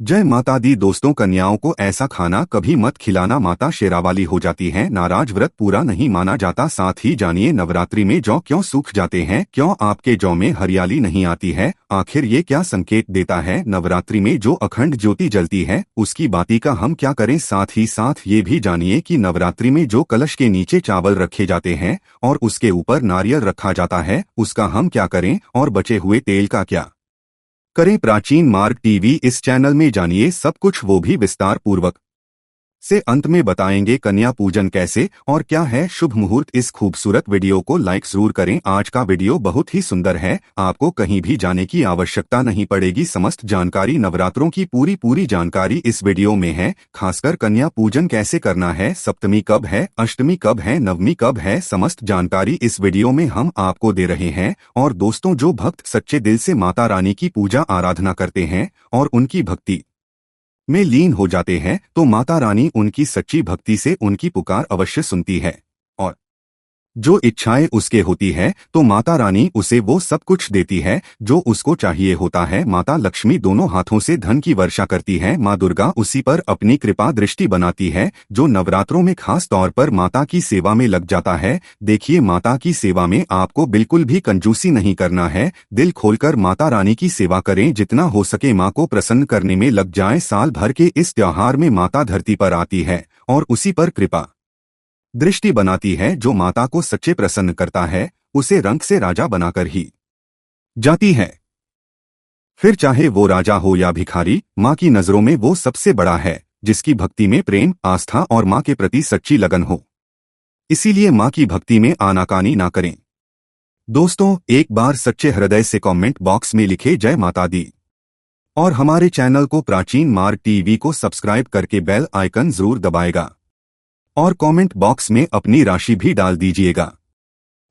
जय माता दी। दोस्तों, कन्याओं को ऐसा खाना कभी मत खिलाना, माता शेरावाली हो जाती हैं, नाराज व्रत पूरा नहीं माना जाता। साथ ही जानिए नवरात्रि में जौ क्यों सूख जाते हैं, क्यों आपके जौ में हरियाली नहीं आती है, आखिर ये क्या संकेत देता है। नवरात्रि में जो अखंड ज्योति जलती है उसकी बाती का हम क्या करें। साथ ही साथ ये भी जानिए कि नवरात्रि में जो कलश के नीचे चावल रखे जाते हैं और उसके ऊपर नारियल रखा जाता है उसका हम क्या करें, और बचे हुए तेल का क्या करें। प्राचीन मार्ग टीवी इस चैनल में जानिए सब कुछ, वो भी विस्तार पूर्वक से अंत में बताएंगे। कन्या पूजन कैसे और क्या है शुभ मुहूर्त। इस खूबसूरत वीडियो को लाइक जरूर करें। आज का वीडियो बहुत ही सुंदर है, आपको कहीं भी जाने की आवश्यकता नहीं पड़ेगी। समस्त जानकारी, नवरात्रों की पूरी जानकारी इस वीडियो में है। खासकर कन्या पूजन कैसे करना है, सप्तमी कब है, अष्टमी कब है, नवमी कब है, समस्त जानकारी इस वीडियो में हम आपको दे रहे हैं। और दोस्तों, जो भक्त सच्चे दिल से माता रानी की पूजा आराधना करते हैं और उनकी भक्ति में लीन हो जाते हैं तो माता रानी उनकी सच्ची भक्ति से उनकी पुकार अवश्य सुनती है, और जो इच्छाएं उसके होती है तो माता रानी उसे वो सब कुछ देती है जो उसको चाहिए होता है। माता लक्ष्मी दोनों हाथों से धन की वर्षा करती है, माँ दुर्गा उसी पर अपनी कृपा दृष्टि बनाती है जो नवरात्रों में खास तौर पर माता की सेवा में लग जाता है। देखिए, माता की सेवा में आपको बिल्कुल भी कंजूसी नहीं करना है, दिल खोलकर माता रानी की सेवा करें, जितना हो सके माँ को प्रसन्न करने में लग जाएं। साल भर के इस त्योहार में माता धरती पर आती है और उसी पर कृपा दृष्टि बनाती है। जो माता को सच्चे प्रसन्न करता है उसे रंग से राजा बनाकर ही जाती है, फिर चाहे वो राजा हो या भिखारी। माँ की नजरों में वो सबसे बड़ा है जिसकी भक्ति में प्रेम, आस्था और माँ के प्रति सच्ची लगन हो। इसीलिए माँ की भक्ति में आनाकानी ना करें। दोस्तों, एक बार सच्चे हृदय से कमेंट बॉक्स में लिखे जय माता दी, और हमारे चैनल को प्राचीन मार्ग टीवी को सब्सक्राइब करके बेल आइकन जरूर दबाएगा और कमेंट बॉक्स में अपनी राशि भी डाल दीजिएगा।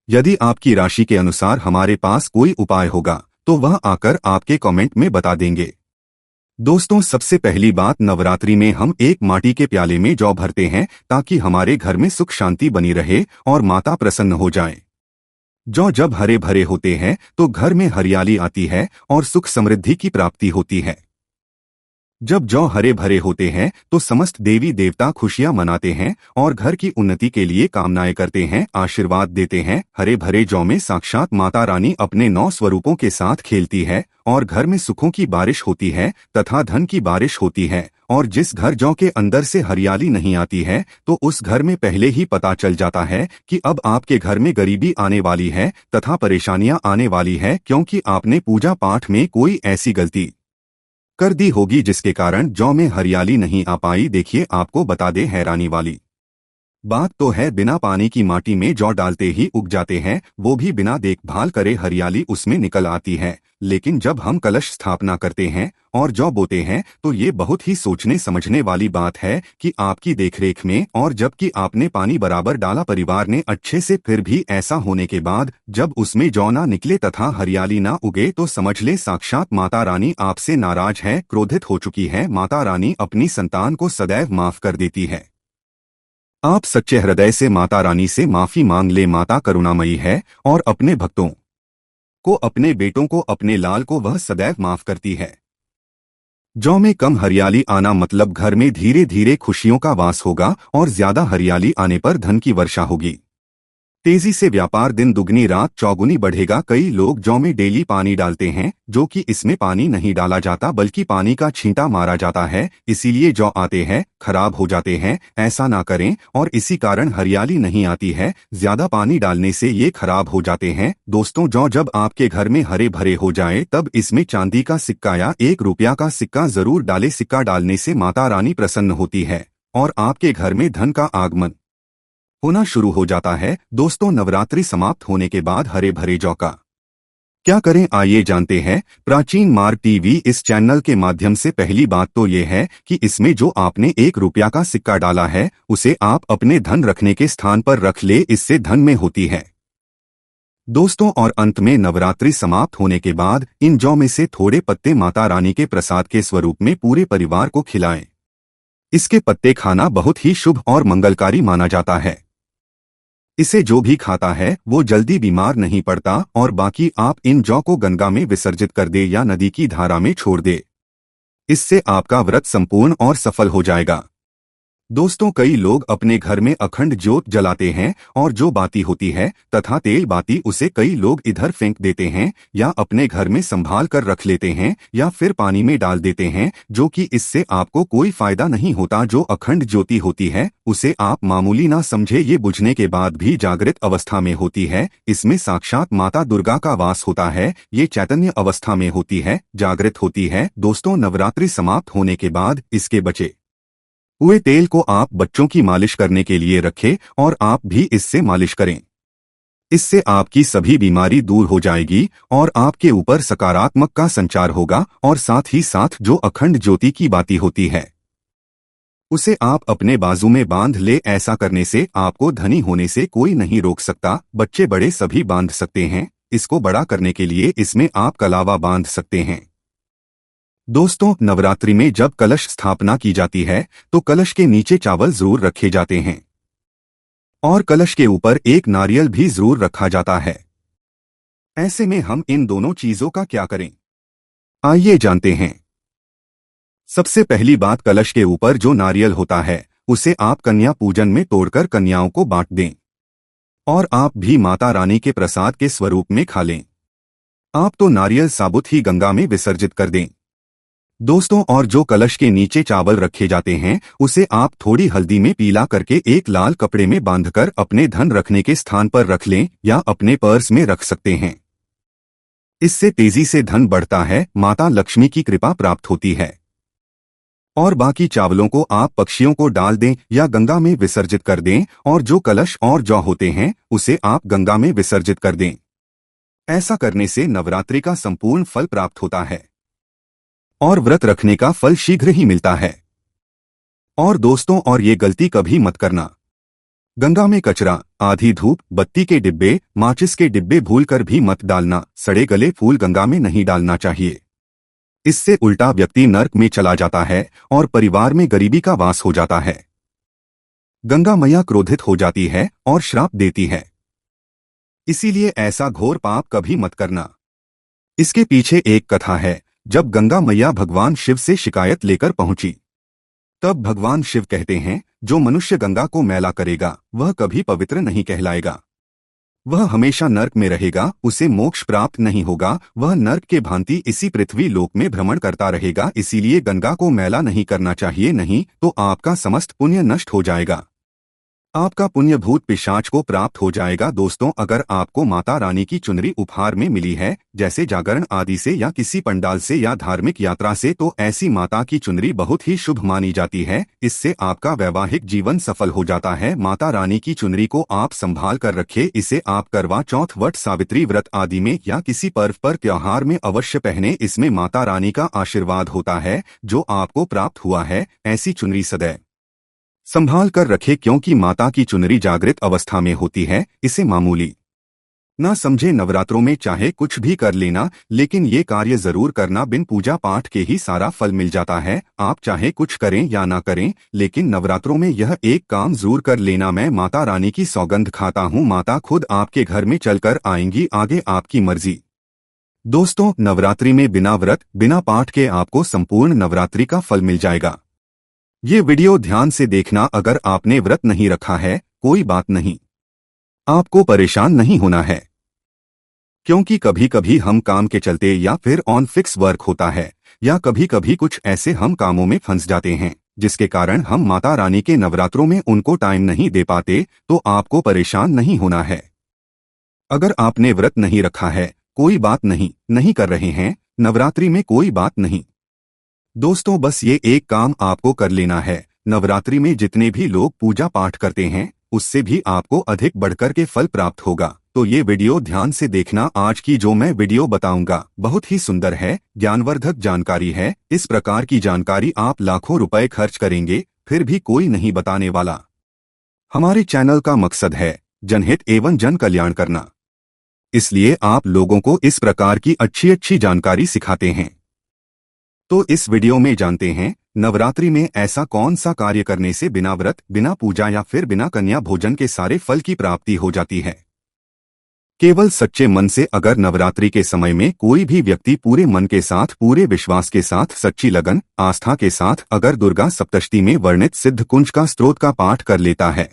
यदि आपकी राशि के अनुसार हमारे पास कोई उपाय होगा तो वह आकर आपके कमेंट में बता देंगे। दोस्तों, सबसे पहली बात, नवरात्रि में हम एक माटी के प्याले में जौ भरते हैं ताकि हमारे घर में सुख शांति बनी रहे और माता प्रसन्न हो जाए। जौ जब हरे भरे होते हैं तो घर में हरियाली आती है और सुख समृद्धि की प्राप्ति होती है। जब जौ हरे भरे होते हैं तो समस्त देवी देवता खुशियां मनाते हैं और घर की उन्नति के लिए कामनाएं करते हैं, आशीर्वाद देते हैं। हरे भरे जौ में साक्षात माता रानी अपने 9 स्वरूपों के साथ खेलती है और घर में सुखों की बारिश होती है तथा धन की बारिश होती है। और जिस घर जौ के अंदर से हरियाली नहीं आती है तो उस घर में पहले ही पता चल जाता है कि अब आपके घर में गरीबी आने वाली है तथा परेशानियां आने वाली है, क्योंकि आपने पूजा पाठ में कोई ऐसी गलती कर दी होगी जिसके कारण जौ में हरियाली नहीं आ पाई। देखिए, आपको बता दे, हैरानी वाली बात तो है, बिना पानी की माटी में जौ डालते ही उग जाते हैं, वो भी बिना देखभाल करे हरियाली उसमें निकल आती है। लेकिन जब हम कलश स्थापना करते हैं और जौ बोते हैं तो ये बहुत ही सोचने समझने वाली बात है कि आपकी देखरेख में, और जबकि आपने पानी बराबर डाला परिवार ने अच्छे से, फिर भी ऐसा होने के बाद जब उसमें जौ ना निकले तथा हरियाली ना उगे तो समझ ले साक्षात माता रानी आपसे नाराज है, क्रोधित हो चुकी है। माता रानी अपनी संतान को सदैव माफ कर देती है। आप सच्चे हृदय से माता रानी से माफी मांग ले, माता करुणामयी है और अपने भक्तों को, अपने बेटों को, अपने लाल को वह सदैव माफ करती है। जौ में कम हरियाली आना मतलब घर में धीरे धीरे खुशियों का वास होगा और ज्यादा हरियाली आने पर धन की वर्षा होगी। तेजी से व्यापार दिन दुगनी रात चौगुनी बढ़ेगा। कई लोग जौ में डेली पानी डालते हैं, जो कि इसमें पानी नहीं डाला जाता बल्कि पानी का छींटा मारा जाता है, इसीलिए जौ आते हैं, खराब हो जाते हैं। ऐसा ना करें और इसी कारण हरियाली नहीं आती है, ज्यादा पानी डालने से ये खराब हो जाते हैं। दोस्तों, जौ जब आपके घर में हरे भरे हो जाए तब इसमें चांदी का सिक्का या 1 रुपया का सिक्का जरूर डाले। सिक्का डालने से माता रानी प्रसन्न होती है और आपके घर में धन का आगमन होना शुरू हो जाता है। दोस्तों, नवरात्रि समाप्त होने के बाद हरे भरे जौ का क्या करें, आइए जानते हैं। प्राचीन मार्ग टीवी इस चैनल के माध्यम से पहली बात तो ये है कि इसमें जो आपने 1 रुपया का सिक्का डाला है उसे आप अपने धन रखने के स्थान पर रख ले, इससे धन में होती है। दोस्तों, और अंत में नवरात्रि समाप्त होने के बाद इन जौ में से थोड़े पत्ते माता रानी के प्रसाद के स्वरूप में पूरे परिवार को खिलाएं। इसके पत्ते खाना बहुत ही शुभ और मंगलकारी माना जाता है। इसे जो भी खाता है वो जल्दी बीमार नहीं पड़ता। और बाकी आप इन जौ को गंगा में विसर्जित कर दे या नदी की धारा में छोड़ दे। इससे आपका व्रत संपूर्ण और सफल हो जाएगा। दोस्तों, कई लोग अपने घर में अखंड ज्योत जलाते हैं और जो बाती होती है तथा तेल बाती उसे कई लोग इधर फेंक देते हैं या अपने घर में संभाल कर रख लेते हैं या फिर पानी में डाल देते हैं, जो कि इससे आपको कोई फायदा नहीं होता। जो अखंड ज्योति होती है उसे आप मामूली ना समझे, ये बुझने के बाद भी जागृत अवस्था में होती है। इसमें साक्षात माता दुर्गा का वास होता है। ये चैतन्य अवस्था में होती है, जागृत होती है। दोस्तों, नवरात्रि समाप्त होने के बाद इसके बचे हुए तेल को आप बच्चों की मालिश करने के लिए रखें और आप भी इससे मालिश करें। इससे आपकी सभी बीमारी दूर हो जाएगी और आपके ऊपर सकारात्मक का संचार होगा। और साथ ही साथ जो अखंड ज्योति की बाती होती है उसे आप अपने बाजू में बांध ले। ऐसा करने से आपको धनी होने से कोई नहीं रोक सकता। बच्चे बड़े सभी बांध सकते हैं। इसको बड़ा करने के लिए इसमें आप कलावा बांध सकते हैं। दोस्तों, नवरात्रि में जब कलश स्थापना की जाती है तो कलश के नीचे चावल जरूर रखे जाते हैं और कलश के ऊपर एक नारियल भी जरूर रखा जाता है। ऐसे में हम इन दोनों चीजों का क्या करें, आइए जानते हैं। सबसे पहली बात, कलश के ऊपर जो नारियल होता है उसे आप कन्या पूजन में तोड़कर कन्याओं को बांट दें और आप भी माता रानी के प्रसाद के स्वरूप में खा लें। आप तो नारियल साबुत ही गंगा में विसर्जित कर दें। दोस्तों, और जो कलश के नीचे चावल रखे जाते हैं उसे आप थोड़ी हल्दी में पीला करके एक लाल कपड़े में बांधकर अपने धन रखने के स्थान पर रख लें या अपने पर्स में रख सकते हैं। इससे तेजी से धन बढ़ता है, माता लक्ष्मी की कृपा प्राप्त होती है। और बाकी चावलों को आप पक्षियों को डाल दें या गंगा में विसर्जित कर दें और जो कलश और जौ होते हैं उसे आप गंगा में विसर्जित कर दें। ऐसा करने से नवरात्रि का संपूर्ण फल प्राप्त होता है और व्रत रखने का फल शीघ्र ही मिलता है। और दोस्तों, और ये गलती कभी मत करना, गंगा में कचरा, आधी धूप, बत्ती के डिब्बे, माचिस के डिब्बे भूलकर भी मत डालना। सड़े गले फूल गंगा में नहीं डालना चाहिए। इससे उल्टा व्यक्ति नर्क में चला जाता है और परिवार में गरीबी का वास हो जाता है। गंगा मैया क्रोधित हो जाती है और श्राप देती है। इसीलिए ऐसा घोर पाप कभी मत करना। इसके पीछे एक कथा है। जब गंगा मैया भगवान शिव से शिकायत लेकर पहुंची तब भगवान शिव कहते हैं, जो मनुष्य गंगा को मैला करेगा वह कभी पवित्र नहीं कहलाएगा। वह हमेशा नर्क में रहेगा, उसे मोक्ष प्राप्त नहीं होगा। वह नर्क के भांति इसी पृथ्वी लोक में भ्रमण करता रहेगा। इसीलिए गंगा को मैला नहीं करना चाहिए, नहीं तो आपका समस्त पुण्य नष्ट हो जाएगा। आपका पुण्य भूत पिशाच को प्राप्त हो जाएगा। दोस्तों, अगर आपको माता रानी की चुनरी उपहार में मिली है, जैसे जागरण आदि से या किसी पंडाल से या धार्मिक यात्रा से, तो ऐसी माता की चुनरी बहुत ही शुभ मानी जाती है। इससे आपका वैवाहिक जीवन सफल हो जाता है। माता रानी की चुनरी को आप संभाल कर रखें। इसे आप करवा चौथ, वट, सावित्री व्रत आदि में या किसी पर्व पर त्योहार में अवश्य पहने। इसमें माता रानी का आशीर्वाद होता है जो आपको प्राप्त हुआ है। ऐसी चुनरी सदैव संभाल कर रखे, क्योंकि माता की चुनरी जागृत अवस्था में होती है। इसे मामूली ना समझे। नवरात्रों में चाहे कुछ भी कर लेना, लेकिन ये कार्य जरूर करना। बिन पूजा पाठ के ही सारा फल मिल जाता है। आप चाहे कुछ करें या ना करें, लेकिन नवरात्रों में यह एक काम जरूर कर लेना। मैं माता रानी की सौगंध खाता हूँ, माता खुद आपके घर में चलकर आएंगी, आगे आपकी मर्जी। दोस्तों, नवरात्रि में बिना व्रत बिना पाठ के आपको संपूर्ण नवरात्रि का फल मिल जाएगा। ये वीडियो ध्यान से देखना। अगर आपने व्रत नहीं रखा है, कोई बात नहीं, आपको परेशान नहीं होना है, क्योंकि कभी कभी हम काम के चलते या फिर ऑन फिक्स वर्क होता है या कभी कभी कुछ ऐसे हम कामों में फंस जाते हैं जिसके कारण हम माता रानी के नवरात्रों में उनको टाइम नहीं दे पाते। तो आपको परेशान नहीं होना है। अगर आपने व्रत नहीं रखा है, कोई बात नहीं, नहीं कर रहे हैं नवरात्रि में, कोई बात नहीं। दोस्तों, बस ये एक काम आपको कर लेना है। नवरात्रि में जितने भी लोग पूजा पाठ करते हैं उससे भी आपको अधिक बढ़कर के फल प्राप्त होगा। तो ये वीडियो ध्यान से देखना। आज की जो मैं वीडियो बताऊंगा बहुत ही सुंदर है, ज्ञानवर्धक जानकारी है। इस प्रकार की जानकारी आप लाखों रुपए खर्च करेंगे फिर भी कोई नहीं बताने वाला। हमारे चैनल का मकसद है जनहित एवं जन कल्याण करना, इसलिए आप लोगों को इस प्रकार की अच्छी अच्छी जानकारी सिखाते हैं। तो इस वीडियो में जानते हैं नवरात्रि में ऐसा कौन सा कार्य करने से बिना व्रत, बिना पूजा या फिर बिना कन्या भोजन के सारे फल की प्राप्ति हो जाती है। केवल सच्चे मन से अगर नवरात्रि के समय में कोई भी व्यक्ति पूरे मन के साथ, पूरे विश्वास के साथ, सच्ची लगन, आस्था के साथ अगर दुर्गा सप्तशती में वर्णित सिद्ध कुंज का स्तोत्र का पाठ कर लेता है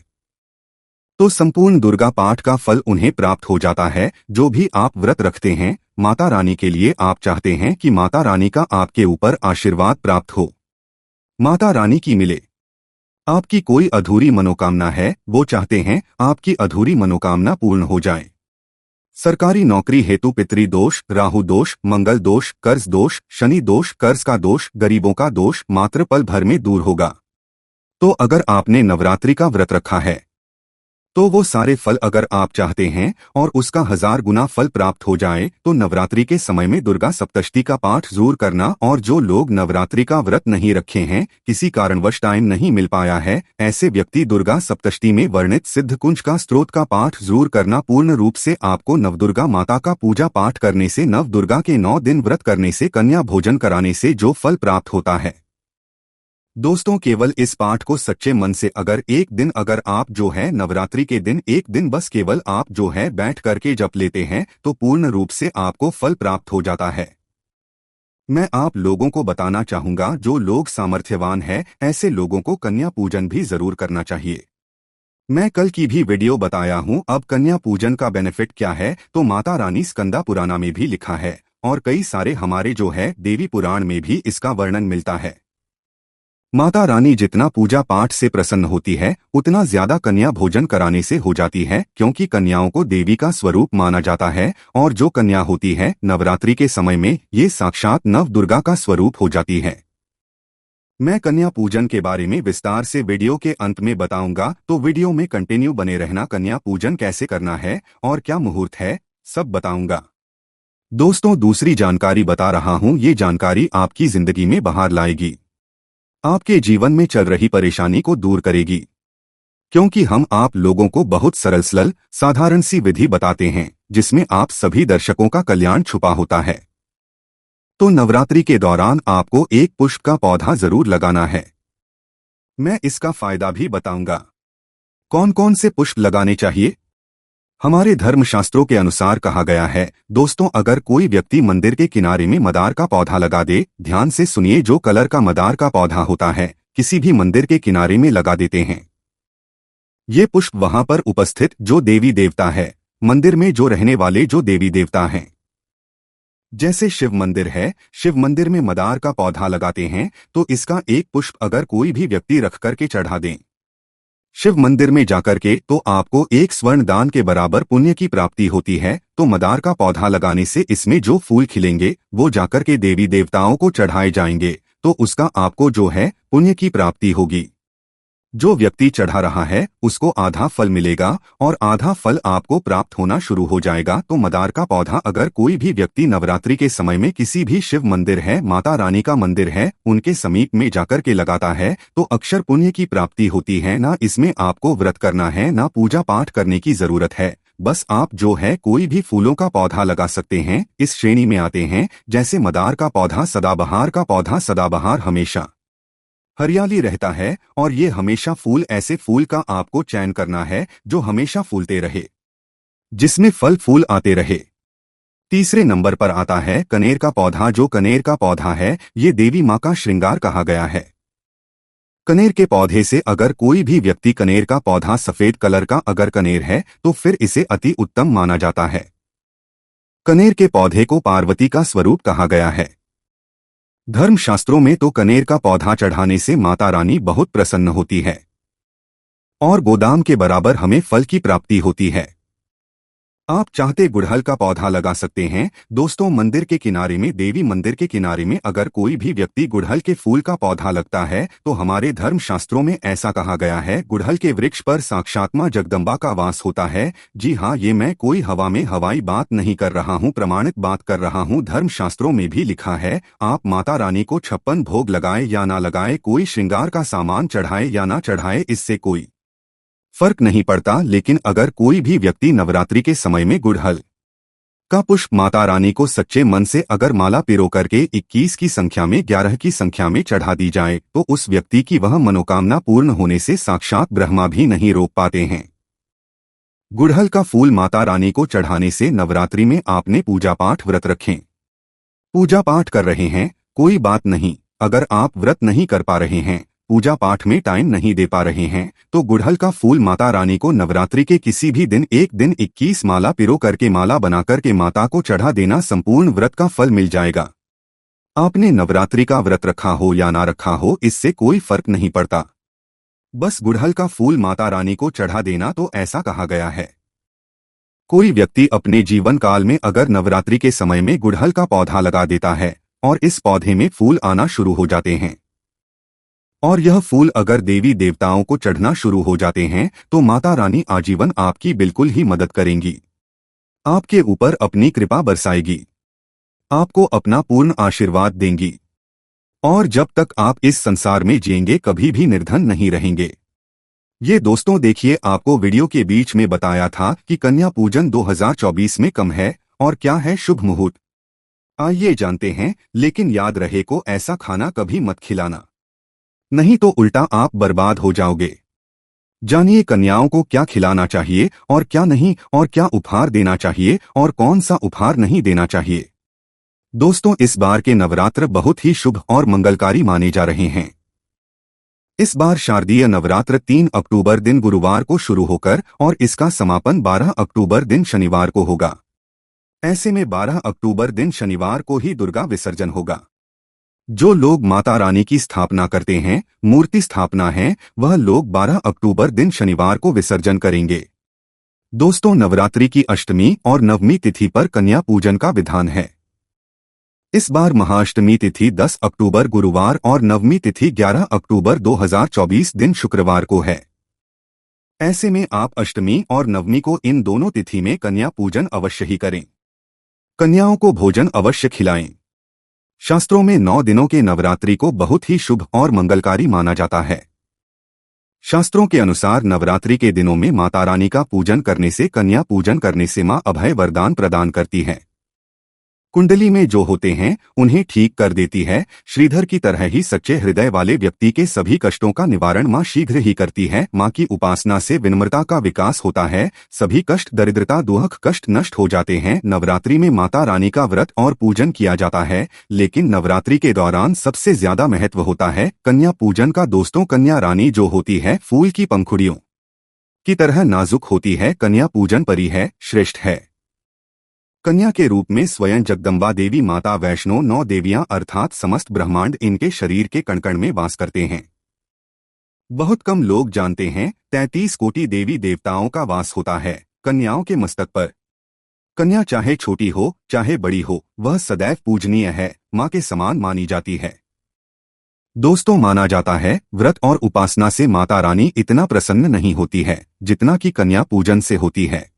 तो संपूर्ण दुर्गा पाठ का फल उन्हें प्राप्त हो जाता है। जो भी आप व्रत रखते हैं, माता रानी के लिए आप चाहते हैं कि माता रानी का आपके ऊपर आशीर्वाद प्राप्त हो, माता रानी की मिले, आपकी कोई अधूरी मनोकामना है, वो चाहते हैं आपकी अधूरी मनोकामना पूर्ण हो जाए। सरकारी नौकरी हेतु पितृ दोष, राहु दोष, मंगल दोष, कर्ज दोष, शनि दोष, कर्ज का दोष, गरीबों का दोष मात्र पल भर में दूर होगा। तो अगर आपने नवरात्रि का व्रत रखा है तो वो सारे फल अगर आप चाहते हैं और उसका 1000 गुना फल प्राप्त हो जाए तो नवरात्रि के समय में दुर्गा सप्तशती का पाठ जरूर करना। और जो लोग नवरात्रि का व्रत नहीं रखे हैं, किसी कारणवश टाइम नहीं मिल पाया है, ऐसे व्यक्ति दुर्गा सप्तशती में वर्णित सिद्ध कुंज का स्तोत्र का पाठ जरूर करना। पूर्ण रूप से आपको नवदुर्गा माता का पूजा पाठ करने से, नवदुर्गा के 9 दिन व्रत करने से, कन्या भोजन कराने से जो फल प्राप्त होता है। दोस्तों, केवल इस पाठ को सच्चे मन से अगर एक दिन अगर आप जो है नवरात्रि के दिन एक दिन बस केवल आप जो है बैठ करके जप लेते हैं तो पूर्ण रूप से आपको फल प्राप्त हो जाता है। मैं आप लोगों को बताना चाहूंगा, जो लोग सामर्थ्यवान हैं ऐसे लोगों को कन्या पूजन भी जरूर करना चाहिए। मैं कल की भी वीडियो बताया हूं। अब कन्या पूजन का बेनिफिट क्या है तो माता रानी स्कंदा पुराना में भी लिखा है और कई सारे हमारे जो है देवी पुराण में भी इसका वर्णन मिलता है। माता रानी जितना पूजा पाठ से प्रसन्न होती है उतना ज्यादा कन्या भोजन कराने से हो जाती है, क्योंकि कन्याओं को देवी का स्वरूप माना जाता है और जो कन्या होती है नवरात्रि के समय में ये साक्षात नव दुर्गा का स्वरूप हो जाती है। मैं कन्या पूजन के बारे में विस्तार से वीडियो के अंत में बताऊंगा, तो वीडियो में कंटिन्यू बने रहना। कन्या पूजन कैसे करना है और क्या मुहूर्त है सब बताऊंगा। दोस्तों, दूसरी जानकारी बता रहा हूं, ये जानकारी आपकी जिंदगी में बहार लाएगी, आपके जीवन में चल रही परेशानी को दूर करेगी, क्योंकि हम आप लोगों को बहुत सरल साधारण सी विधि बताते हैं जिसमें आप सभी दर्शकों का कल्याण छुपा होता है। तो नवरात्रि के दौरान आपको एक पुष्प का पौधा जरूर लगाना है। मैं इसका फायदा भी बताऊंगा। कौन कौन से पुष्प लगाने चाहिए। हमारे धर्मशास्त्रों के अनुसार कहा गया है दोस्तों, अगर कोई व्यक्ति मंदिर के किनारे में मदार का पौधा लगा दे, ध्यान से सुनिए, जो कलर का मदार का पौधा होता है किसी भी मंदिर के किनारे में लगा देते हैं। ये पुष्प वहां पर उपस्थित जो देवी देवता है, मंदिर में जो रहने वाले जो देवी देवता हैं, जैसे शिव मंदिर है, शिव मंदिर में मदार का पौधा लगाते हैं तो इसका एक पुष्प अगर कोई भी व्यक्ति रख करके चढ़ा दें शिव मंदिर में जाकर के, तो आपको एक स्वर्ण दान के बराबर पुण्य की प्राप्ति होती है। तो मदार का पौधा लगाने से इसमें जो फूल खिलेंगे वो जाकर के देवी देवताओं को चढ़ाए जाएंगे, तो उसका आपको जो है पुण्य की प्राप्ति होगी। जो व्यक्ति चढ़ा रहा है उसको आधा फल मिलेगा और आधा फल आपको प्राप्त होना शुरू हो जाएगा। तो मदार का पौधा अगर कोई भी व्यक्ति नवरात्रि के समय में किसी भी शिव मंदिर है, माता रानी का मंदिर है, उनके समीप में जाकर के लगाता है तो अक्षर पुण्य की प्राप्ति होती है। ना इसमें आपको व्रत करना है, ना पूजा पाठ करने की जरूरत है, बस आप जो है कोई भी फूलों का पौधा लगा सकते हैं। इस श्रेणी में आते हैं जैसे मदार का पौधा, सदाबहार का पौधा। सदाबहार हमेशा हरियाली रहता है और ये हमेशा फूल, ऐसे फूल का आपको चयन करना है जो हमेशा फूलते रहे, जिसमें फल फूल आते रहे। तीसरे नंबर पर आता है कनेर का पौधा। जो कनेर का पौधा है ये देवी माँ का श्रृंगार कहा गया है। कनेर के पौधे से अगर कोई भी व्यक्ति कनेर का पौधा सफेद कलर का अगर कनेर है तो फिर इसे अति उत्तम माना जाता है। कनेर के पौधे को पार्वती का स्वरूप कहा गया है। धर्मशास्त्रों में तो कनेर का पौधा चढ़ाने से माता रानी बहुत प्रसन्न होती है और गोदाम के बराबर हमें फल की प्राप्ति होती है। आप चाहते गुड़हल का पौधा लगा सकते हैं। दोस्तों, मंदिर के किनारे में, देवी मंदिर के किनारे में अगर कोई भी व्यक्ति गुड़हल के फूल का पौधा लगता है तो हमारे धर्मशास्त्रों में ऐसा कहा गया है, गुड़हल के वृक्ष पर साक्षात मां जगदम्बा का वास होता है। जी हाँ, ये मैं कोई हवा में हवाई बात नहीं कर रहा हूँ, प्रमाणित बात कर रहा हूँ। धर्मशास्त्रों में भी लिखा है, आप माता रानी को 56 भोग लगाए या ना लगाए, कोई श्रृंगार का सामान चढ़ाए या ना चढ़ाए, इससे कोई फर्क नहीं पड़ता। लेकिन अगर कोई भी व्यक्ति नवरात्रि के समय में गुड़हल का पुष्प माता रानी को सच्चे मन से अगर माला पिरो करके 21 की संख्या में, 11 की संख्या में चढ़ा दी जाए तो उस व्यक्ति की वह मनोकामना पूर्ण होने से साक्षात ब्रह्मा भी नहीं रोक पाते हैं। गुड़हल का फूल माता रानी को चढ़ाने से नवरात्रि में आपने पूजा पाठ व्रत रखें। पूजा पाठ कर रहे हैं, कोई बात नहीं। अगर आप व्रत नहीं कर पा रहे हैं, पूजा पाठ में टाइम नहीं दे पा रहे हैं, तो गुड़हल का फूल माता रानी को नवरात्रि के किसी भी दिन एक दिन 21 माला पिरो करके माला बनाकर के माता को चढ़ा देना संपूर्ण व्रत का फल मिल जाएगा। आपने नवरात्रि का व्रत रखा हो या ना रखा हो, इससे कोई फर्क नहीं पड़ता। बस गुड़हल का फूल माता रानी को चढ़ा देना, तो ऐसा कहा गया है। कोई व्यक्ति अपने जीवन काल में अगर नवरात्रि के समय में गुड़हल का पौधा लगा देता है और इस पौधे में फूल आना शुरू हो जाते हैं, और यह फूल अगर देवी देवताओं को चढ़ना शुरू हो जाते हैं, तो माता रानी आजीवन आपकी बिल्कुल ही मदद करेंगी, आपके ऊपर अपनी कृपा बरसाएगी, आपको अपना पूर्ण आशीर्वाद देंगी, और जब तक आप इस संसार में जिएंगे कभी भी निर्धन नहीं रहेंगे। ये दोस्तों देखिए, आपको वीडियो के बीच में बताया था कि कन्या पूजन 2024 में कम है और क्या है शुभ मुहूर्त। आइए जानते हैं, लेकिन याद रहे को ऐसा खाना कभी मत खिलाना, नहीं तो उल्टा आप बर्बाद हो जाओगे। जानिए कन्याओं को क्या खिलाना चाहिए और क्या नहीं, और क्या उपहार देना चाहिए और कौन सा उपहार नहीं देना चाहिए। दोस्तों, इस बार के नवरात्र बहुत ही शुभ और मंगलकारी माने जा रहे हैं। इस बार शारदीय नवरात्र 3 अक्टूबर दिन गुरुवार को शुरू होकर और इसका समापन 12 अक्टूबर दिन शनिवार को होगा। ऐसे में 12 अक्टूबर दिन शनिवार को ही दुर्गा विसर्जन होगा। जो लोग माता रानी की स्थापना करते हैं, मूर्ति स्थापना है, वह लोग 12 अक्टूबर दिन शनिवार को विसर्जन करेंगे। दोस्तों, नवरात्रि की अष्टमी और नवमी तिथि पर कन्या पूजन का विधान है। इस बार महाअष्टमी तिथि 10 अक्टूबर गुरुवार और नवमी तिथि 11 अक्टूबर 2024 दिन शुक्रवार को है। ऐसे में आप अष्टमी और नवमी को इन दोनों तिथि में कन्या पूजन अवश्य ही करें। कन्याओं को भोजन अवश्य खिलाएं। शास्त्रों में 9 दिनों के नवरात्रि को बहुत ही शुभ और मंगलकारी माना जाता है। शास्त्रों के अनुसार नवरात्रि के दिनों में माता रानी का पूजन करने से, कन्या पूजन करने से मां अभय वरदान प्रदान करती है। कुंडली में जो होते हैं उन्हें ठीक कर देती है। श्रीधर की तरह ही सच्चे हृदय वाले व्यक्ति के सभी कष्टों का निवारण मां शीघ्र ही करती है। मां की उपासना से विनम्रता का विकास होता है। सभी कष्ट, दरिद्रता, दुख, कष्ट नष्ट हो जाते हैं। नवरात्रि में माता रानी का व्रत और पूजन किया जाता है, लेकिन नवरात्रि के दौरान सबसे ज्यादा महत्व होता है कन्या पूजन का। दोस्तों, कन्या रानी जो होती है फूल की पंखुड़ियों की तरह नाजुक होती है। कन्या पूजन परी है, श्रेष्ठ है। कन्या के रूप में स्वयं जगदम्बा देवी माता वैष्णो 9 देवियां अर्थात समस्त ब्रह्मांड इनके शरीर के कण-कण में वास करते हैं। बहुत कम लोग जानते हैं 33 कोटि देवी देवताओं का वास होता है कन्याओं के मस्तक पर। कन्या चाहे छोटी हो चाहे बड़ी हो, वह सदैव पूजनीय है, मां के समान मानी जाती है। दोस्तों, माना जाता है व्रत और उपासना से माता रानी इतना प्रसन्न नहीं होती है जितना कि कन्या पूजन से होती है।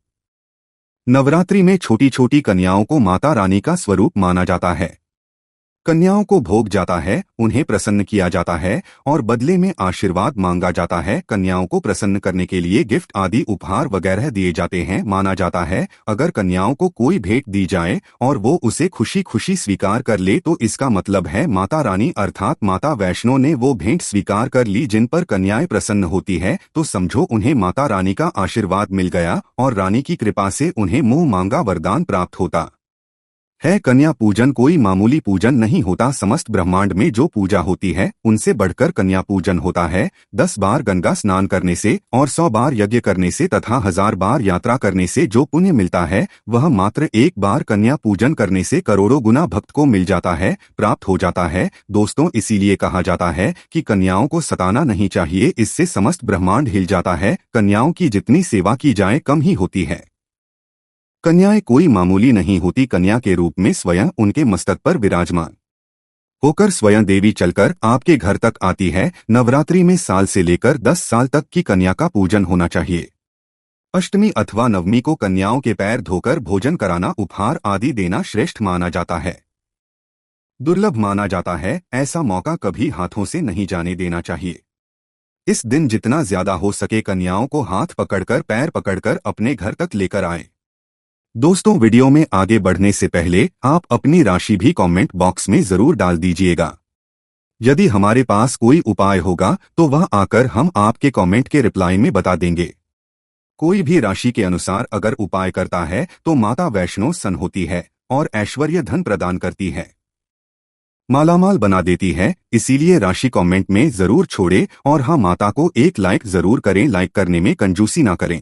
नवरात्रि में छोटी छोटी कन्याओं को माता रानी का स्वरूप माना जाता है। कन्याओं को भोग जाता है, उन्हें प्रसन्न किया जाता है और बदले में आशीर्वाद मांगा जाता है। कन्याओं को प्रसन्न करने के लिए गिफ्ट आदि उपहार वगैरह दिए जाते हैं। माना जाता है अगर कन्याओं को कोई भेंट दी जाए और वो उसे खुशी खुशी स्वीकार कर ले, तो इसका मतलब है माता रानी अर्थात माता वैष्णो ने वो भेंट स्वीकार कर ली। जिन पर कन्याएं प्रसन्न होती है तो समझो उन्हें माता रानी का आशीर्वाद मिल गया और रानी की कृपा से उन्हें मुंह मांगा वरदान प्राप्त होता है। कन्या पूजन कोई मामूली पूजन नहीं होता। समस्त ब्रह्मांड में जो पूजा होती है उनसे बढ़कर कन्या पूजन होता है। 10 बार गंगा स्नान करने से और 100 बार यज्ञ करने से तथा 1000 बार यात्रा करने से जो पुण्य मिलता है, वह मात्र एक बार कन्या पूजन करने से करोड़ों गुना भक्त को मिल जाता है, प्राप्त हो जाता है। दोस्तों, इसीलिए कहा जाता है कि कन्याओं को सताना नहीं चाहिए, इससे समस्त ब्रह्मांड हिल जाता है। कन्याओं की जितनी सेवा की जाए कम ही होती है। कन्याएं कोई मामूली नहीं होती। कन्या के रूप में स्वयं उनके मस्तक पर विराजमान होकर स्वयं देवी चलकर आपके घर तक आती है। नवरात्रि में साल से लेकर 10 साल तक की कन्या का पूजन होना चाहिए। अष्टमी अथवा नवमी को कन्याओं के पैर धोकर भोजन कराना, उपहार आदि देना श्रेष्ठ माना जाता है, दुर्लभ माना जाता है। ऐसा मौका कभी हाथों से नहीं जाने देना चाहिए। इस दिन जितना ज्यादा हो सके कन्याओं को हाथ पकड़कर, पैर पकड़कर अपने घर तक लेकर आए। दोस्तों, वीडियो में आगे बढ़ने से पहले आप अपनी राशि भी कमेंट बॉक्स में जरूर डाल दीजिएगा। यदि हमारे पास कोई उपाय होगा तो वह आकर हम आपके कमेंट के रिप्लाई में बता देंगे। कोई भी राशि के अनुसार अगर उपाय करता है तो माता वैष्णो सन होती है और ऐश्वर्य धन प्रदान करती है, मालामाल बना देती है। इसीलिए राशि कमेंट में जरूर छोड़े और हाँ, माता को एक लाइक जरूर करें। लाइक करने में कंजूसी ना करें।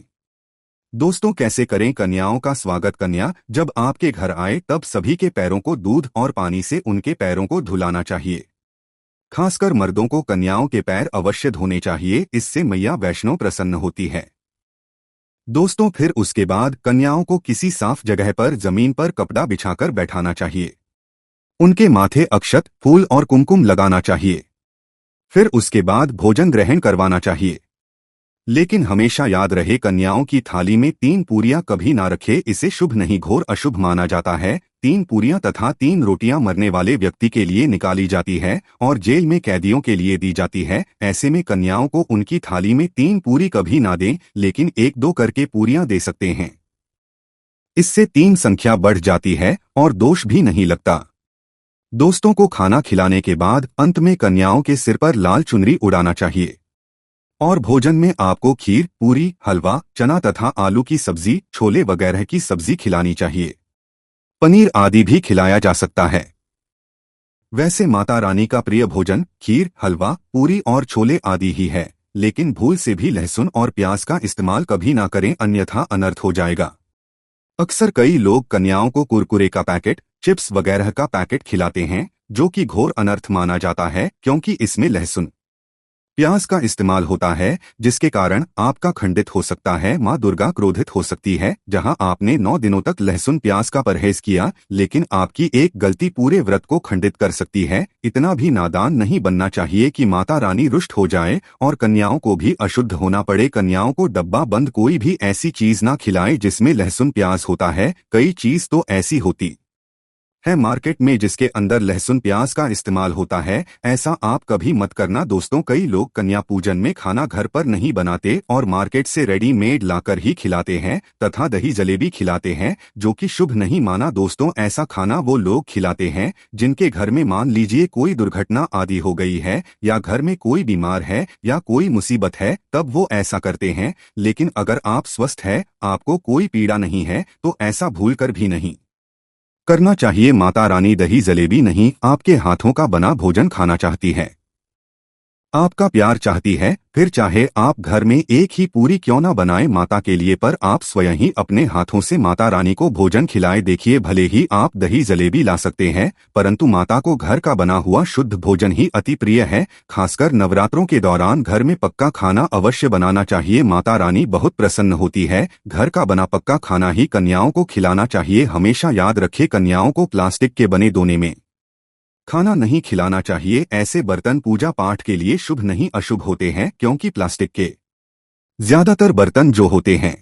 दोस्तों, कैसे करें कन्याओं का स्वागत? कन्या जब आपके घर आए तब सभी के पैरों को दूध और पानी से उनके पैरों को धुलाना चाहिए। खासकर मर्दों को कन्याओं के पैर अवश्य धोने चाहिए, इससे मैया वैष्णो प्रसन्न होती है। दोस्तों, फिर उसके बाद कन्याओं को किसी साफ जगह पर जमीन पर कपड़ा बिछाकर बैठाना चाहिए। उनके माथे अक्षत, फूल और कुमकुम लगाना चाहिए। फिर उसके बाद भोजन ग्रहण करवाना चाहिए। लेकिन हमेशा याद रहे, कन्याओं की थाली में 3 पूरियां कभी ना रखे, इसे शुभ नहीं, घोर अशुभ माना जाता है। 3 पूरियां तथा 3 रोटियां मरने वाले व्यक्ति के लिए निकाली जाती है और जेल में कैदियों के लिए दी जाती है। ऐसे में कन्याओं को उनकी थाली में 3 पूरी कभी ना दें, लेकिन 1-2 करके पूरियां दे सकते हैं। इससे 3 संख्या बढ़ जाती है और दोष भी नहीं लगता। दोस्तों को खाना खिलाने के बाद अंत में कन्याओं के सिर पर लाल चुनरी उड़ाना चाहिए और भोजन में आपको खीर, पूरी, हलवा, चना तथा आलू की सब्जी, छोले वगैरह की सब्जी खिलानी चाहिए। पनीर आदि भी खिलाया जा सकता है। वैसे माता रानी का प्रिय भोजन खीर, हलवा, पूरी और छोले आदि ही है, लेकिन भूल से भी लहसुन और प्याज का इस्तेमाल कभी ना करें, अन्यथा अनर्थ हो जाएगा। अक्सर कई लोग कन्याओं को कुरकुरे का पैकेट, चिप्स वगैरह का पैकेट खिलाते हैं, जो कि घोर अनर्थ माना जाता है, क्योंकि इसमें लहसुन, प्याज का इस्तेमाल होता है, जिसके कारण आपका खंडित हो सकता है, मां दुर्गा क्रोधित हो सकती है। जहां आपने 9 दिनों तक लहसुन प्याज का परहेज किया, लेकिन आपकी एक गलती पूरे व्रत को खंडित कर सकती है। इतना भी नादान नहीं बनना चाहिए कि माता रानी रुष्ट हो जाए और कन्याओं को भी अशुद्ध होना पड़े। कन्याओं को डब्बा बंद कोई भी ऐसी चीज ना खिलाएं जिसमें लहसुन प्याज होता है। कई चीज तो ऐसी होती है मार्केट में जिसके अंदर लहसुन प्याज का इस्तेमाल होता है, ऐसा आप कभी मत करना। दोस्तों, कई लोग कन्या पूजन में खाना घर पर नहीं बनाते और मार्केट से रेडीमेड लाकर ही खिलाते हैं तथा दही जलेबी खिलाते हैं, जो कि शुभ नहीं माना। दोस्तों, ऐसा खाना वो लोग खिलाते हैं जिनके घर में मान लीजिए कोई दुर्घटना आदि हो गई है या घर में कोई बीमार है या कोई मुसीबत है, तब वो ऐसा करते हैं। लेकिन अगर आप स्वस्थ है, आपको कोई पीड़ा नहीं है, तो ऐसा भूल कर भी नहीं करना चाहिए। माता रानी दही जलेबी नहीं, आपके हाथों का बना भोजन खाना चाहती है, आपका प्यार चाहती है। फिर चाहे आप घर में एक ही पूरी क्यों ना बनाएं माता के लिए, पर आप स्वयं ही अपने हाथों से माता रानी को भोजन खिलाएं। देखिए, भले ही आप दही जलेबी ला सकते हैं, परंतु माता को घर का बना हुआ शुद्ध भोजन ही अति प्रिय है। खासकर नवरात्रों के दौरान घर में पक्का खाना अवश्य बनाना चाहिए। माता रानी बहुत प्रसन्न होती है। घर का बना पक्का खाना ही कन्याओं को खिलाना चाहिए। हमेशा याद रखें, कन्याओं को प्लास्टिक के बने दोने में खाना नहीं खिलाना चाहिए। ऐसे बर्तन पूजा पाठ के लिए शुभ नहीं, अशुभ होते हैं, क्योंकि प्लास्टिक के ज्यादातर बर्तन जो होते हैं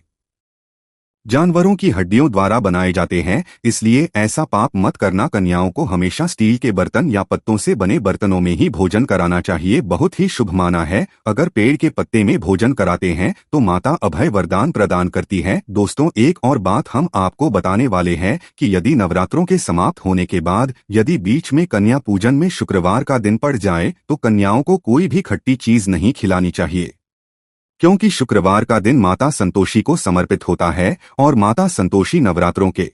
जानवरों की हड्डियों द्वारा बनाए जाते हैं, इसलिए ऐसा पाप मत करना। कन्याओं को हमेशा स्टील के बर्तन या पत्तों से बने बर्तनों में ही भोजन कराना चाहिए, बहुत ही शुभ माना है। अगर पेड़ के पत्ते में भोजन कराते हैं तो माता अभय वरदान प्रदान करती है। दोस्तों, एक और बात हम आपको बताने वाले हैं कि यदि नवरात्रों के समाप्त होने के बाद यदि बीच में कन्या पूजन में शुक्रवार का दिन पड़ जाए तो कन्याओं को कोई भी खट्टी चीज नहीं खिलानी चाहिए, क्योंकि शुक्रवार का दिन माता संतोषी को समर्पित होता है और माता संतोषी नवरात्रों के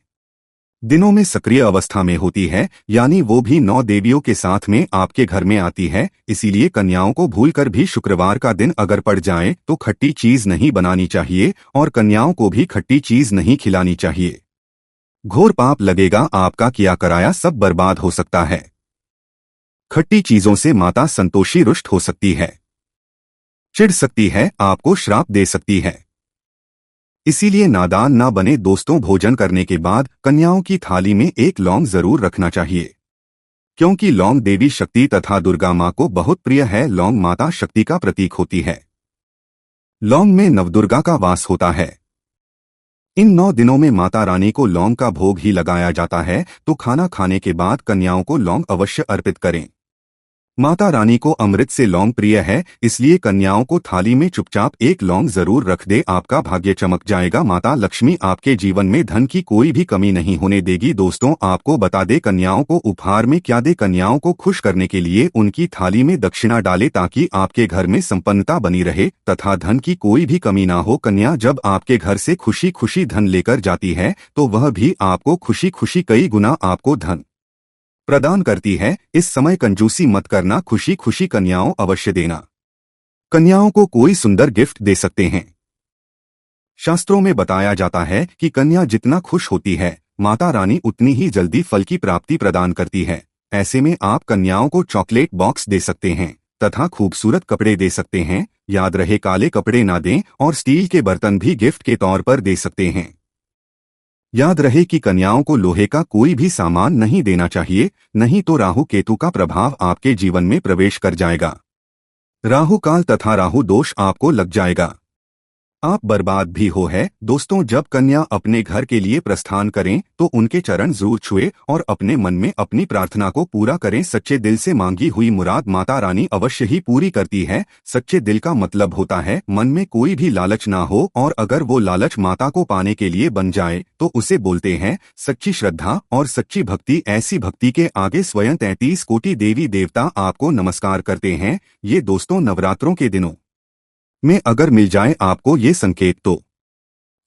दिनों में सक्रिय अवस्था में होती है, यानी वो भी 9 देवियों के साथ में आपके घर में आती है। इसीलिए कन्याओं को भूलकर भी शुक्रवार का दिन अगर पड़ जाए तो खट्टी चीज नहीं बनानी चाहिए और कन्याओं को भी खट्टी चीज नहीं खिलानी चाहिए। घोर पाप लगेगा, आपका किया कराया सब बर्बाद हो सकता है। खट्टी चीजों से माता संतोषी रुष्ट हो सकती है, चिढ़ सकती है, आपको श्राप दे सकती है। इसीलिए नादान ना बने। दोस्तों, भोजन करने के बाद कन्याओं की थाली में एक लौंग जरूर रखना चाहिए, क्योंकि लौंग देवी शक्ति तथा दुर्गा मां को बहुत प्रिय है। लौंग माता शक्ति का प्रतीक होती है। लौंग में नवदुर्गा का वास होता है। इन 9 दिनों में माता रानी को लौंग का भोग ही लगाया जाता है, तो खाना खाने के बाद कन्याओं को लौंग अवश्य अर्पित करें। माता रानी को अमृत से लौंग प्रिय है, इसलिए कन्याओं को थाली में चुपचाप एक लौंग जरूर रख दे, आपका भाग्य चमक जाएगा। माता लक्ष्मी आपके जीवन में धन की कोई भी कमी नहीं होने देगी। दोस्तों, आपको बता दे कन्याओं को उपहार में क्या दे। कन्याओं को खुश करने के लिए उनकी थाली में दक्षिणा डाले ताकि आपके घर में संपन्नता बनी रहे तथा धन की कोई भी कमी ना हो। कन्या जब आपके घर से खुशी खुशी धन लेकर जाती है तो वह भी आपको खुशी खुशी कई गुना आपको धन प्रदान करती है। इस समय कंजूसी मत करना, खुशी खुशी कन्याओं अवश्य देना। कन्याओं को कोई सुंदर गिफ्ट दे सकते हैं। शास्त्रों में बताया जाता है कि कन्या जितना खुश होती है, माता रानी उतनी ही जल्दी फल की प्राप्ति प्रदान करती है। ऐसे में आप कन्याओं को चॉकलेट बॉक्स दे सकते हैं तथा खूबसूरत कपड़े दे सकते हैं। याद रहे काले कपड़े ना दें और स्टील के बर्तन भी गिफ्ट के तौर पर दे सकते हैं। याद रहे कि कन्याओं को लोहे का कोई भी सामान नहीं देना चाहिए, नहीं तो राहु केतु का प्रभाव आपके जीवन में प्रवेश कर जाएगा। राहु काल तथा राहु दोष आपको लग जाएगा, आप बर्बाद भी हो है। दोस्तों, जब कन्या अपने घर के लिए प्रस्थान करें तो उनके चरण जरूर छुए और अपने मन में अपनी प्रार्थना को पूरा करें। सच्चे दिल से मांगी हुई मुराद माता रानी अवश्य ही पूरी करती है। सच्चे दिल का मतलब होता है मन में कोई भी लालच ना हो, और अगर वो लालच माता को पाने के लिए बन जाए तो उसे बोलते हैं सच्ची श्रद्धा और सच्ची भक्ति। ऐसी भक्ति के आगे स्वयं 33 कोटि देवी देवता आपको नमस्कार करते हैं। ये दोस्तों, नवरात्रों के दिनों में अगर मिल जाए आपको ये संकेत तो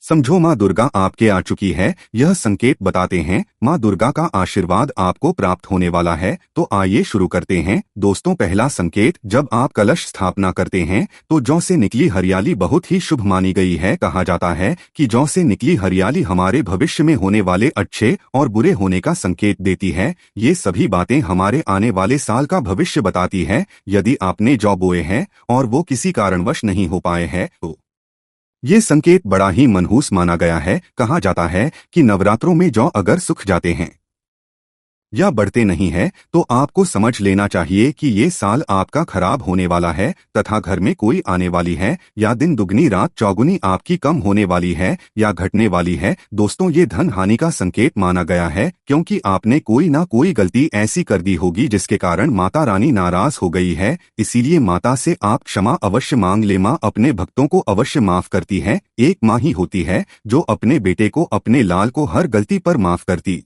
समझो माँ दुर्गा आपके आ चुकी है। यह संकेत बताते हैं माँ दुर्गा का आशीर्वाद आपको प्राप्त होने वाला है। तो आइए शुरू करते हैं। दोस्तों, पहला संकेत, जब आप कलश स्थापना करते हैं तो जौ से निकली हरियाली बहुत ही शुभ मानी गई है। कहा जाता है कि जौ से निकली हरियाली हमारे भविष्य में होने वाले अच्छे और बुरे होने का संकेत देती है। ये सभी बातें हमारे आने वाले साल का भविष्य बताती है। यदि आपने जौ बोए हैं और वो किसी कारणवश नहीं हो पाए हैं तो ये संकेत बड़ा ही मनहूस माना गया है। कहा जाता है कि नवरात्रों में जौ अगर सूख जाते हैं या बढ़ते नहीं है तो आपको समझ लेना चाहिए कि ये साल आपका खराब होने वाला है तथा घर में कोई आने वाली है, या दिन दुगनी रात चौगुनी आपकी कम होने वाली है या घटने वाली है। दोस्तों, ये धन हानि का संकेत माना गया है, क्योंकि आपने कोई ना कोई गलती ऐसी कर दी होगी जिसके कारण माता रानी नाराज हो गई है। इसीलिए माता से आप क्षमा अवश्य मांग ले। माँ अपने भक्तों को अवश्य माफ करती है। एक माँ ही होती है जो अपने बेटे को, अपने लाल को हर गलती पर माफ करती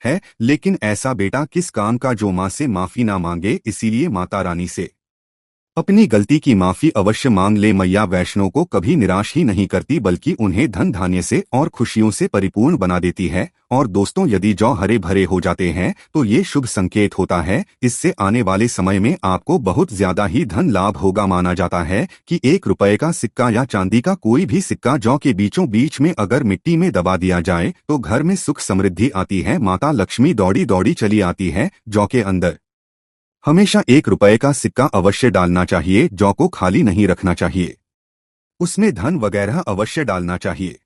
है, लेकिन ऐसा बेटा किस काम का जो माँ से माफी ना मांगे। इसीलिए माता रानी से अपनी गलती की माफी अवश्य मांग ले। मैया वैष्णो को कभी निराश ही नहीं करती, बल्कि उन्हें धन धान्य से और खुशियों से परिपूर्ण बना देती है। और दोस्तों, यदि जौ हरे भरे हो जाते हैं तो ये शुभ संकेत होता है। इससे आने वाले समय में आपको बहुत ज्यादा ही धन लाभ होगा। माना जाता है कि 1 रुपए का सिक्का या चांदी का कोई भी सिक्का जौ के बीचों बीच में अगर मिट्टी में दबा दिया जाए तो घर में सुख समृद्धि आती है। माता लक्ष्मी दौड़ी दौड़ी चली आती है। जौ के अंदर हमेशा 1 रुपए का सिक्का अवश्य डालना चाहिए। जौ को खाली नहीं रखना चाहिए, उसमें धन वगैरह अवश्य डालना चाहिए।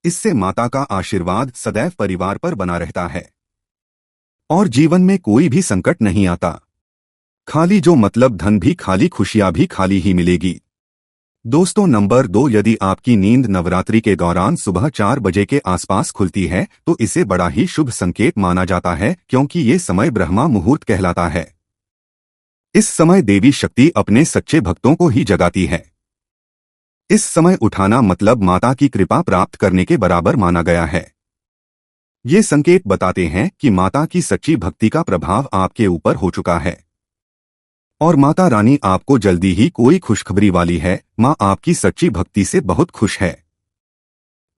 इससे माता का आशीर्वाद सदैव परिवार पर बना रहता है और जीवन में कोई भी संकट नहीं आता। खाली जो मतलब धन भी खाली, खुशियां भी खाली ही मिलेगी। दोस्तों, नंबर 2, यदि आपकी नींद नवरात्रि के दौरान सुबह 4 बजे के आसपास खुलती है तो इसे बड़ा ही शुभ संकेत माना जाता है, क्योंकि ये समय ब्रह्मा मुहूर्त कहलाता है। इस समय देवी शक्ति अपने सच्चे भक्तों को ही जगाती है। इस समय उठाना मतलब माता की कृपा प्राप्त करने के बराबर माना गया है। ये संकेत बताते हैं कि माता की सच्ची भक्ति का प्रभाव आपके ऊपर हो चुका है और माता रानी आपको जल्दी ही कोई खुशखबरी वाली है। माँ आपकी सच्ची भक्ति से बहुत खुश है।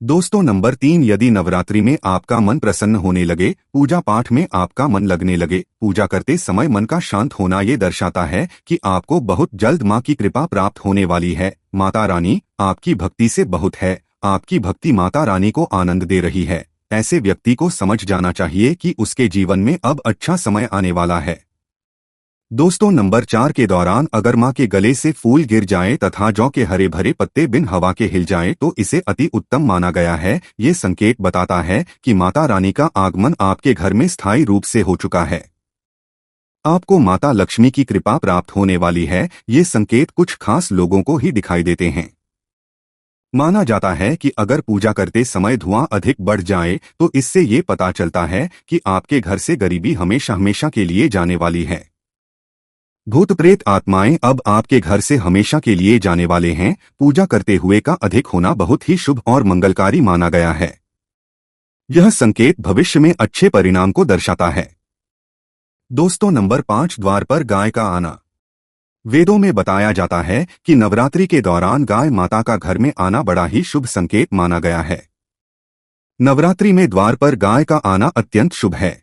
दोस्तों, नंबर 3, यदि नवरात्रि में आपका मन प्रसन्न होने लगे, पूजा पाठ में आपका मन लगने लगे, पूजा करते समय मन का शांत होना, ये दर्शाता है कि आपको बहुत जल्द माँ की कृपा प्राप्त होने वाली है। माता रानी आपकी भक्ति से बहुत है। आपकी भक्ति माता रानी को आनंद दे रही है। ऐसे व्यक्ति को समझ जाना चाहिए कि उसके जीवन में अब अच्छा समय आने वाला है। दोस्तों, नंबर 4 के दौरान अगर माँ के गले से फूल गिर जाए तथा जौ के हरे भरे पत्ते बिन हवा के हिल जाएं तो इसे अति उत्तम माना गया है। ये संकेत बताता है कि माता रानी का आगमन आपके घर में स्थायी रूप से हो चुका है। आपको माता लक्ष्मी की कृपा प्राप्त होने वाली है। ये संकेत कुछ खास लोगों को ही दिखाई देते हैं। माना जाता है कि अगर पूजा करते समय धुआं अधिक बढ़ जाए तो इससे ये पता चलता है कि आपके घर से गरीबी हमेशा हमेशा के लिए जाने वाली है। भूत प्रेत आत्माएं अब आपके घर से हमेशा के लिए जाने वाले हैं। पूजा करते हुए का अधिक होना बहुत ही शुभ और मंगलकारी माना गया है। यह संकेत भविष्य में अच्छे परिणाम को दर्शाता है। दोस्तों, नंबर 5, द्वार पर गाय का आना। वेदों में बताया जाता है कि नवरात्रि के दौरान गाय माता का घर में आना बड़ा ही शुभ संकेत माना गया है। नवरात्रि में द्वार पर गाय का आना अत्यंत शुभ है।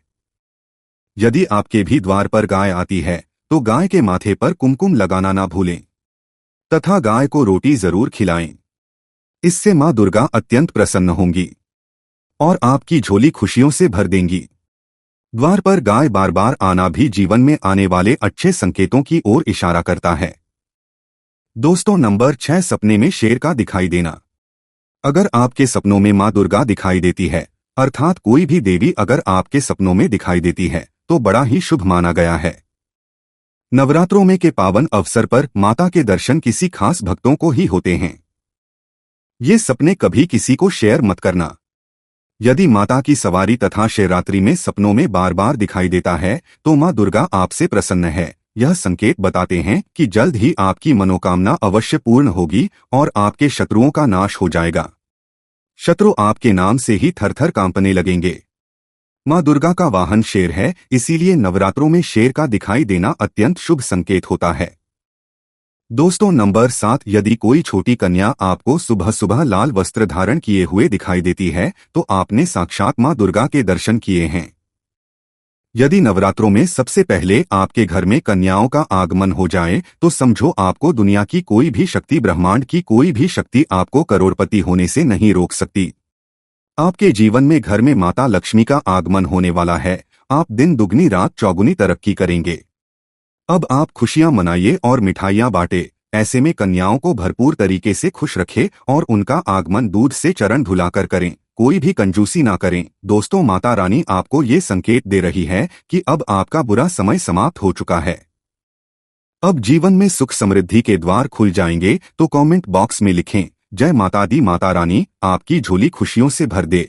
यदि आपके भी द्वार पर गाय आती है तो गाय के माथे पर कुमकुम लगाना ना भूलें तथा गाय को रोटी जरूर खिलाएं। इससे मां दुर्गा अत्यंत प्रसन्न होंगी और आपकी झोली खुशियों से भर देंगी। द्वार पर गाय बार बार आना भी जीवन में आने वाले अच्छे संकेतों की ओर इशारा करता है। दोस्तों, नंबर 6, सपने में शेर का दिखाई देना। अगर आपके सपनों में मां दुर्गा दिखाई देती है, अर्थात कोई भी देवी अगर आपके सपनों में दिखाई देती है, तो बड़ा ही शुभ माना गया है। नवरात्रों में के पावन अवसर पर माता के दर्शन किसी खास भक्तों को ही होते हैं। ये सपने कभी किसी को शेयर मत करना। यदि माता की सवारी तथा शिवरात्रि में सपनों में बार बार दिखाई देता है तो मां दुर्गा आपसे प्रसन्न है। यह संकेत बताते हैं कि जल्द ही आपकी मनोकामना अवश्य पूर्ण होगी और आपके शत्रुओं का नाश हो जाएगा। शत्रु आपके नाम से ही थरथर कांपने लगेंगे। मां दुर्गा का वाहन शेर है, इसीलिए नवरात्रों में शेर का दिखाई देना अत्यंत शुभ संकेत होता है। दोस्तों, नंबर 7, यदि कोई छोटी कन्या आपको सुबह सुबह लाल वस्त्र धारण किए हुए दिखाई देती है तो आपने साक्षात मां दुर्गा के दर्शन किए हैं। यदि नवरात्रों में सबसे पहले आपके घर में कन्याओं का आगमन हो जाए तो समझो आपको दुनिया की कोई भी शक्ति, ब्रह्मांड की कोई भी शक्ति आपको करोड़पति होने से नहीं रोक सकती। आपके जीवन में घर में माता लक्ष्मी का आगमन होने वाला है। आप दिन दुगनी रात चौगुनी तरक्की करेंगे। अब आप खुशियां मनाइए और मिठाइयां बांटे। ऐसे में कन्याओं को भरपूर तरीके से खुश रखें और उनका आगमन दूध से चरण धुलाकर करें। कोई भी कंजूसी ना करें। दोस्तों, माता रानी आपको ये संकेत दे रही है कि अब आपका बुरा समय समाप्त हो चुका है। अब जीवन में सुख समृद्धि के द्वार खुल जाएंगे। तो कमेंट बॉक्स में लिखें, जय माता दी, माता रानी आपकी झोली खुशियों से भर दे।